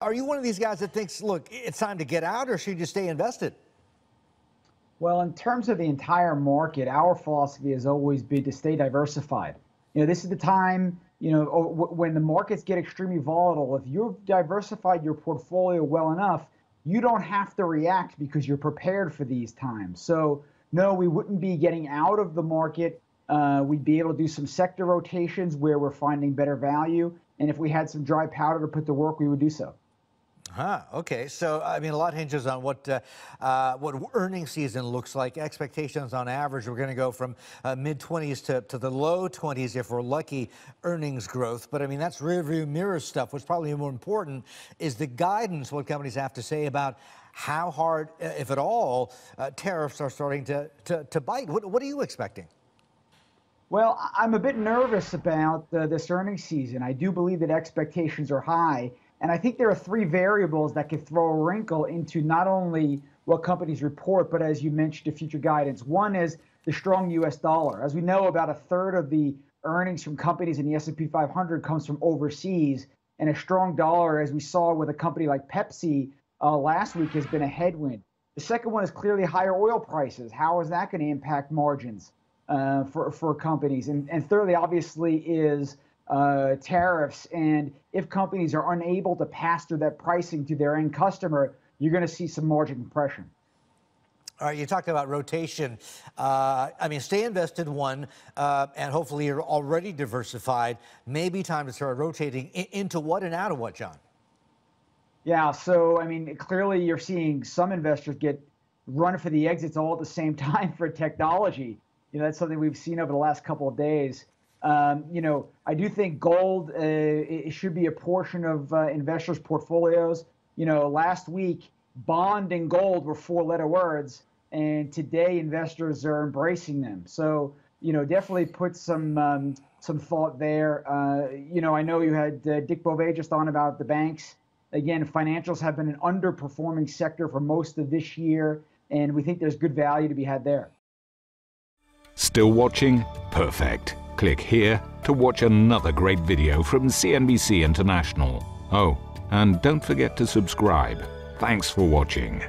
Are you one of these guys that thinks, look, it's time to get out, or should you stay invested? Well, in terms of the entire market, our philosophy has always been to stay diversified. This is the time, when the markets get extremely volatile. If you've diversified your portfolio well enough, you don't have to react because you're prepared for these times. So, no, we wouldn't be getting out of the market. We'd be able to do some sector rotations where we're finding better value. And if we had some dry powder to put to work, we would do so. Okay. So, I mean, a lot hinges on what earnings season looks like. Expectations on average, we're going to go from mid-20s to the low 20s if we're lucky, earnings growth. But, I mean, that's rearview mirror stuff. What's probably more important is the guidance, what companies have to say about how hard, if at all, tariffs are starting to bite. What are you expecting? Well, I'm a bit nervous about this earnings season. I do believe that expectations are high. And I think there are three variables that could throw a wrinkle into not only what companies report, but as you mentioned, the future guidance. One is the strong U.S. dollar. As we know, about a third of the earnings from companies in the S&P 500 comes from overseas. And a strong dollar, as we saw with a company like Pepsi last week, has been a headwind. The second one is clearly higher oil prices. How is that going to impact margins for companies? And thirdly, obviously, is tariffs. And if companies are unable to pass through that pricing to their end customer, you're going to see some margin compression. All right, you talked about rotation. I mean, stay invested, one, and hopefully you're already diversified. Maybe time to start rotating into what and out of what, John? Yeah, so, I mean, clearly you're seeing some investors get run for the exits all at the same time for technology. That's something we've seen over the last couple of days. I do think gold it should be a portion of investors' portfolios. Last week, bond and gold were four-letter words, and today investors are embracing them. So, definitely put some thought there. I know you had Dick Bove just on about the banks. Again, financials have been an underperforming sector for most of this year, and we think there's good value to be had there. Still watching? Perfect. Click here to watch another great video from CNBC International. Oh, and don't forget to subscribe. Thanks for watching.